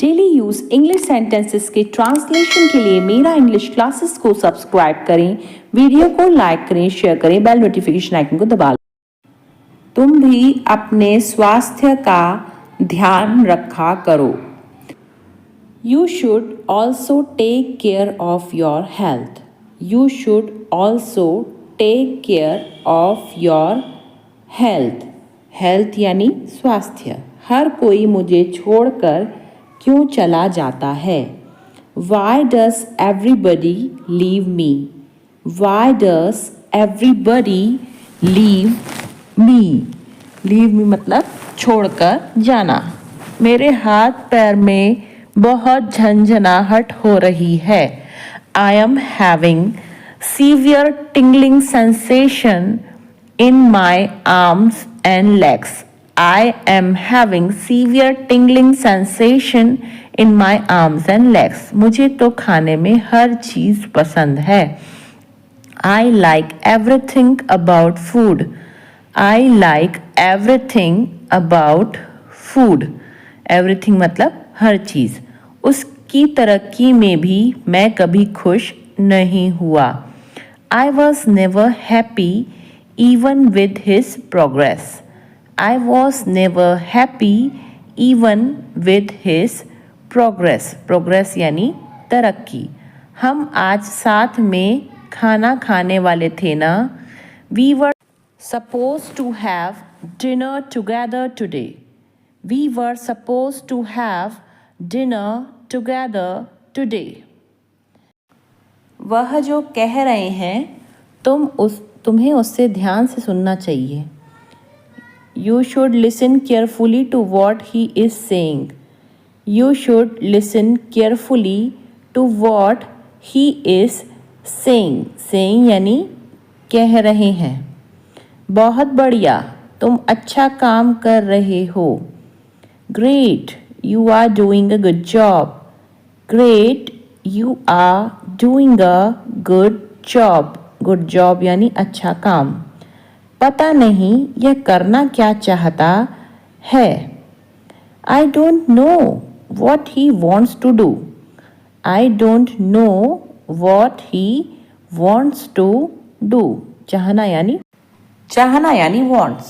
Daily use English sentences के translation के लिए मेरा इंग्लिश क्लासेस को सब्सक्राइब करें, वीडियो को लाइक करें, शेयर करें, बेल नोटिफिकेशन आइकन को दबा लें। तुम भी अपने स्वास्थ्य का ध्यान रखा करो। You should also take care of your health. You should also take care of your health. Health यानी स्वास्थ्य। हर कोई मुझे छोड़कर क्यों चला जाता है? Why does everybody leave me? Why does everybody leave me? Leave me मतलब छोड़कर जाना। मेरे हाथ पैर में बहुत झंझनाहट हो रही है। I am having severe tingling sensation in my arms and legs. I am having severe tingling sensation in my arms and legs. मुझे तो खाने में हर चीज़ पसंद है। I like everything about food. I like everything about food. Everything मतलब हर चीज़। उसकी तरक्की में भी मैं कभी खुश नहीं हुआ। I was never happy even with his progress. I was never happy even with his progress. Progress यानी तरक्की। हम आज साथ में खाना खाने वाले थे ना? We were supposed to have dinner together today. We were supposed to have dinner together today. वह जो कह रहे हैं तुम्हें उससे ध्यान से सुनना चाहिए। You should listen carefully to what he is saying. You should listen carefully to what he is saying. Saying यानी कह रहे हैं। बहुत बढ़िया, तुम अच्छा काम कर रहे हो। Great, you are doing a good job. Great, you are doing a good job. Good job यानी अच्छा काम। पता नहीं यह करना क्या चाहता है। I don't know what he wants to do. I don't know what he wants to do. चाहना यानी wants।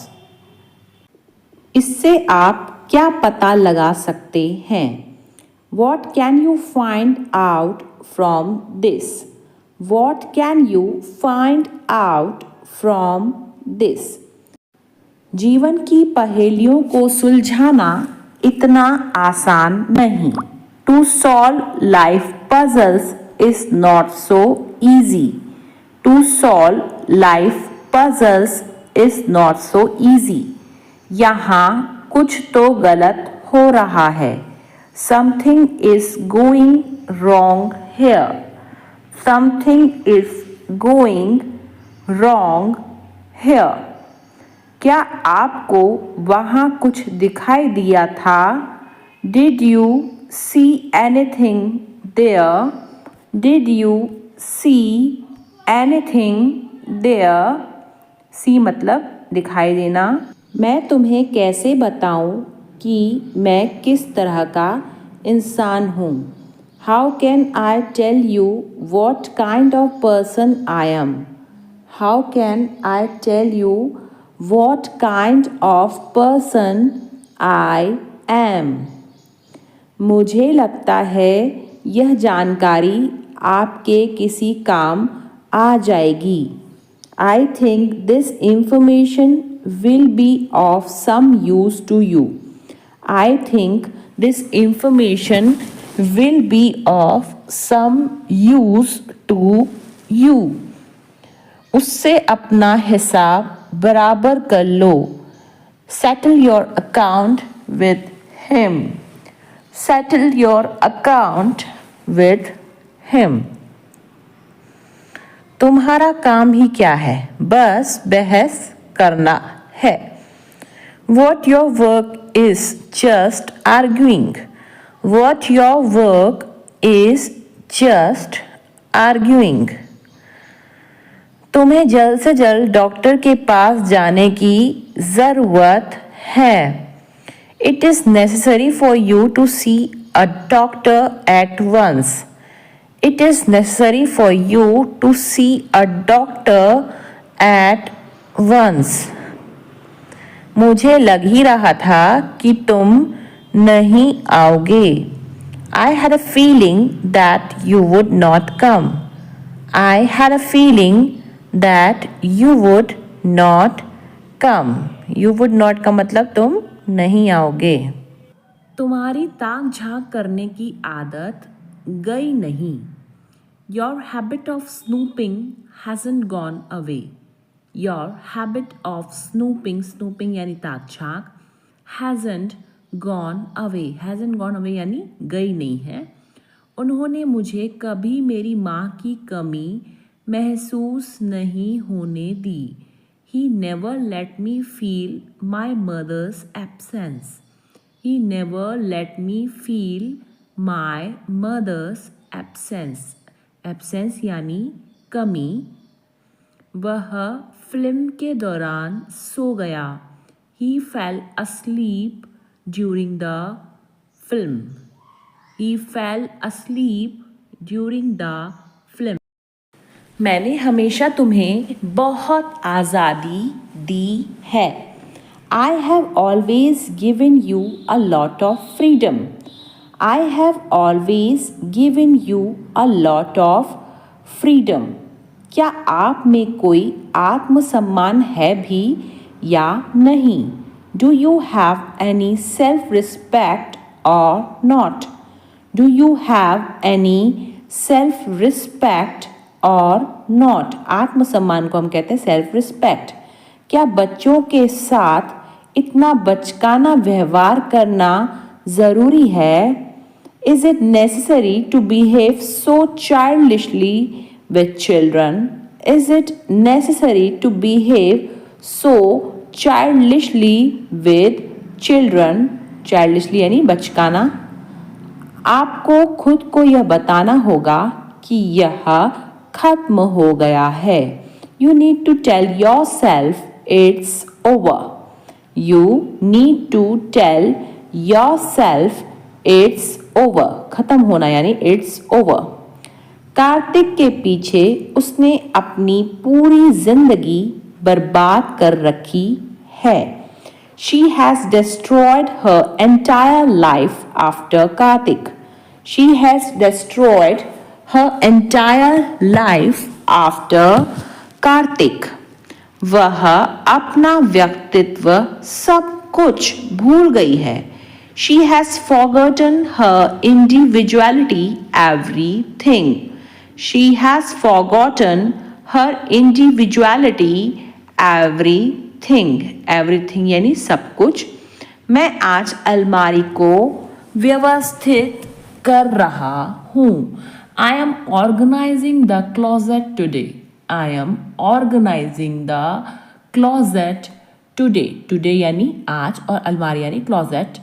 इससे आप क्या पता लगा सकते हैं? What can you find out from this? What can you find out from this? जीवन की पहेलियों को सुलझाना इतना आसान नहीं। To solve life puzzles is not so easy. To solve life puzzles is not so easy. यहाँ कुछ तो गलत हो रहा है। Something is going wrong here. Something is going wrong here. क्या आपको वहाँ कुछ दिखाई दिया था? Did you see anything there? Did you see anything there? See मतलब दिखाई देना। मैं तुम्हें कैसे बताऊं कि मैं किस तरह का इंसान हूँ? How can I tell you what kind of person I am? How can I tell you what kind of person I am? मुझे लगता है यह जानकारी आपके किसी काम आ जाएगी। I think this information will be of some use to you. I think this information will be of some use to you. उससे अपना हिसाब बराबर कर लो। Settle your account with him. Settle your account with him. तुम्हारा काम ही क्या है? बस बहस करना है। What your work is just arguing. What your work is just arguing. तुम्हें जल्द से जल्द डॉक्टर के पास जाने की ज़रूरत है। It is necessary for you to see a doctor at once. It is necessary for you to see a doctor at once. मुझे लग ही रहा था कि तुम नहीं आओगे. I had a feeling that you would not come. I had a feeling that you would not come. You would not come मतलब तुम नहीं आओगे. तुम्हारी ताक झांक करने की आदत गई नहीं. Your habit of snooping hasn't gone away. Your habit of snooping यानी ताक झांक, hasn't gone away. Hasn't gone away यानी गई नहीं है. उन्होंने मुझे कभी मेरी माँ की कमी महसूस नहीं होने दी. He never let me feel my mother's absence. He never let me feel my mother's absence. Absence यानी कमी. वह फिल्म के दौरान सो गया. He fell asleep during the film. He fell asleep during the film. मैंने हमेशा तुम्हें बहुत आज़ादी दी है. I have always given you a lot of freedom. I have always given you a lot of freedom. क्या आप में कोई आत्मसम्मान है भी या नहीं? Do you have any self-respect or not? Do you have any self-respect or not? आत्मसम्मान को हम कहते हैं self-respect. क्या बच्चों के साथ इतना बचकाना व्यवहार करना ज़रूरी है? Is it necessary to behave so childishly with children? Is it necessary to behave so childishly with children? Childishly यानी बचकाना. आपको खुद को यह बताना होगा कि यह खत्म हो गया है. You need to tell yourself it's over. You need to tell yourself it's over. खत्म होना यानी it's over. कार्तिक के पीछे उसने अपनी पूरी जिंदगी बर्बाद कर रखी है. She has destroyed her entire life after Kartik. She has destroyed her entire life after Kartik. वह अपना व्यक्तित्व सब कुछ भूल गई है. She has forgotten her individuality, everything. She has forgotten her individuality, everything. Everything यानी सब कुछ. मैं आज अलमारी को व्यवस्थित कर रहा हूँ. I am organizing the closet today. I am organizing the closet today. Today यानी आज और अलमारी यानी closet.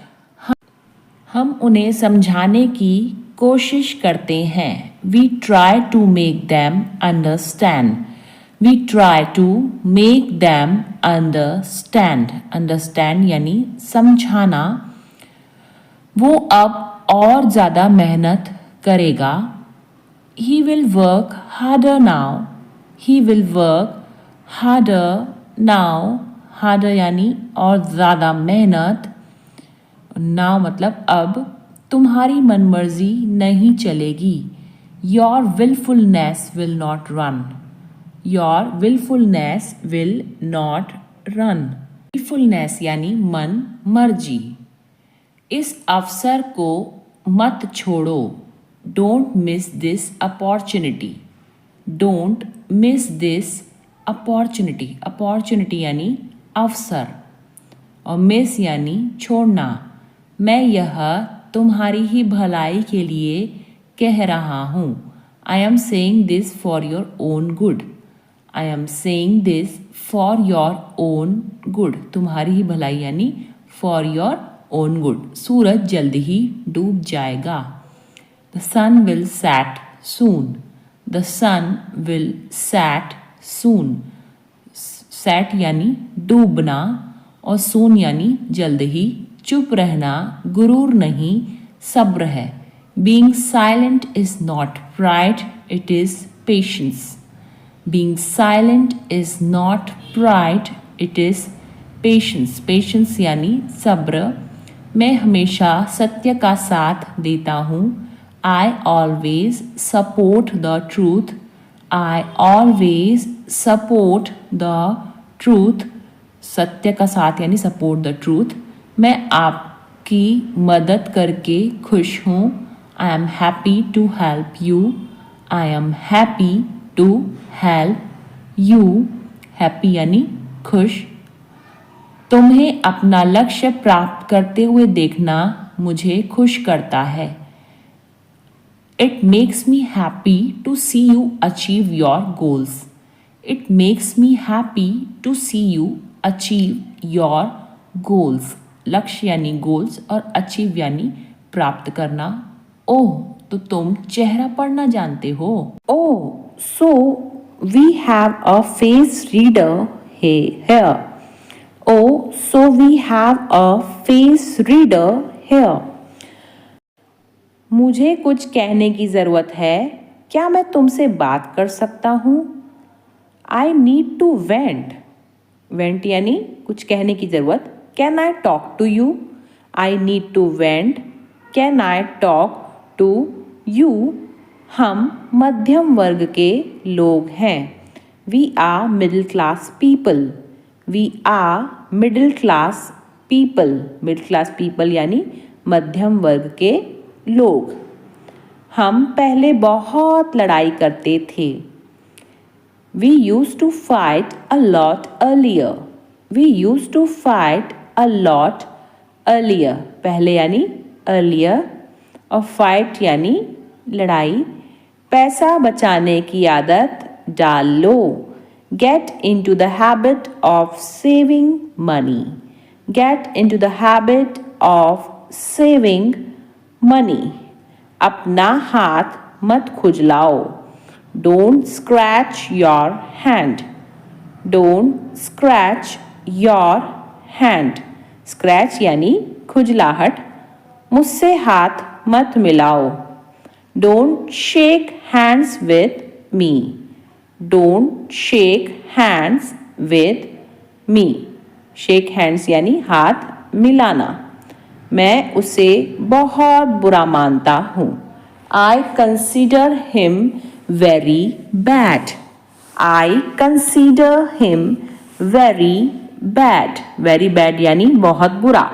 हम उन्हें समझाने की कोशिश करते हैं. We try to make them understand. We try to make them understand. Understand यानी समझाना. वो अब और ज़्यादा मेहनत करेगा. He will work harder now. He will work harder now. Harder यानी और ज़्यादा मेहनत. Now मतलब अब. तुम्हारी मनमर्जी नहीं चलेगी. Your willfulness will not run. Your willfulness will not run. Willfulness यानी मन मर्जी. इस अवसर को मत छोड़ो. Don't miss this opportunity. Don't miss this opportunity. Opportunity यानी अवसर और miss यानी छोड़ना. मैं यह तुम्हारी ही भलाई के लिए कह रहा हूँ. I am saying this for your own good. I am saying this for your own good. तुम्हारी ही भलाई यानी for your own good. सूरज जल्द ही डूब जाएगा. The sun will set soon. The sun will set soon. Set यानी डूबना और soon यानी जल्द ही. चुप रहना, गुरूर नहीं, सब्र है। Being silent is not pride, it is patience. Being silent is not pride, it is patience. Patience यानी सब्र। मैं हमेशा सत्य का साथ देता हूँ। I always support the truth. I always support the truth. सत्य का साथ यानी support the truth. मैं आपकी मदद करके खुश हूँ। I am happy to help you. I am happy to help you. Happy यानी खुश। तुम्हें अपना लक्ष्य प्राप्त करते हुए देखना मुझे खुश करता है। It makes me happy to see you achieve your goals. It makes me happy to see you achieve your goals. लक्ष्य यानी goals और achieve यानी प्राप्त करना। ओह, तो तुम चेहरा पढ़ना जानते हो। ओह, so we have a face reader here. Oh, so we have a face reader here. मुझे कुछ कहने की ज़रूरत है। क्या मैं तुमसे बात कर सकता हूँ? I need to vent. Vent यानी कुछ कहने की ज़रूरत। Can I talk to you? I need to vent. Can I talk to you? हम मध्यम वर्ग के लोग हैं। We are middle class people. We are middle class people. Middle class people यानी मध्यम वर्ग के लोग। हम पहले बहुत लड़ाई करते थे। We used to fight a lot earlier. We used to fight a lot earlier. पहले यानी earlier और fight यानी लड़ाई। पैसा बचाने की आदत डाल लो। Get into the habit of saving money. Get into the habit of saving money. अपना हाथ मत खुजलाओ। Don't scratch your hand. Don't scratch your hand. Scratch यानी खुजलाहट। मुझसे हाथ मत मिलाओ। Don't shake hands with me. Don't shake hands with me. Shake hands यानी हाथ मिलाना। मैं उसे बहुत बुरा मानता हूँ। I consider him very bad. I consider him very bad. Very bad यानी बहुत बुरा।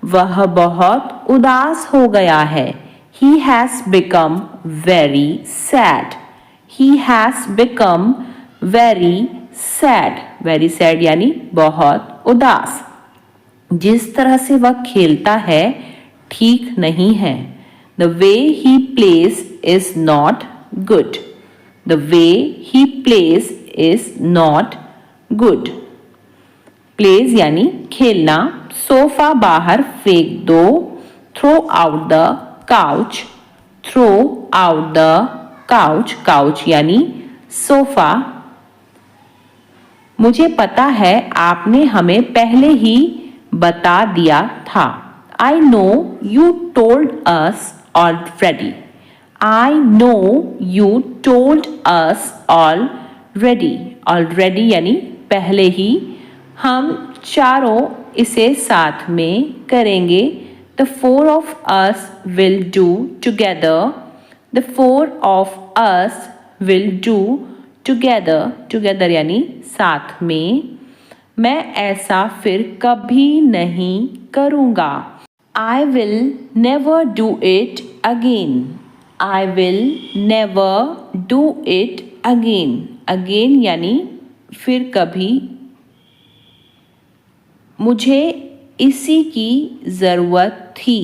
वह बहुत उदास हो गया है। He has become very sad. He has become very sad. Very sad यानी बहुत उदास। जिस तरह से वह खेलता है ठीक नहीं है। The way he plays is not good. The way he plays is not good. Plays यानी खेलना। सोफा बाहर फेंक दो। Throw out the couch. Throw out the couch. Couch यानी सोफा। मुझे पता है आपने हमें पहले ही बता दिया था। I know you told us already. I know you told us already. Already यानी पहले ही। हम चारों इसे साथ में करेंगे। The four of us will do together. The four of us will do together. Together यानी साथ में। मैं ऐसा फिर कभी नहीं करूँगा। I will never do it again. I will never do it again. Again यानी फिर कभी। मुझे इसी की ज़रूरत थी।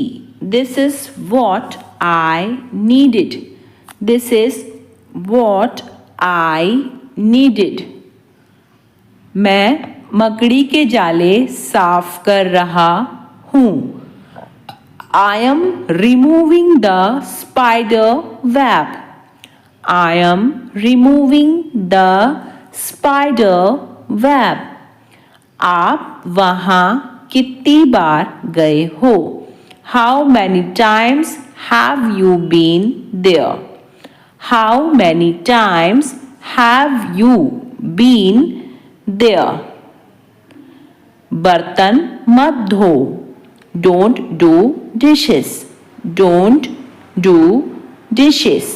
This is what I needed. This is what I needed. मैं मकड़ी के जाले साफ कर रहा हूँ। I am removing the spider web. I am removing the spider web. आप वहाँ कितनी बार गए हो? How many times have you been there? How many times have you been there? बर्तन मत धो. Don't do dishes. Don't do dishes.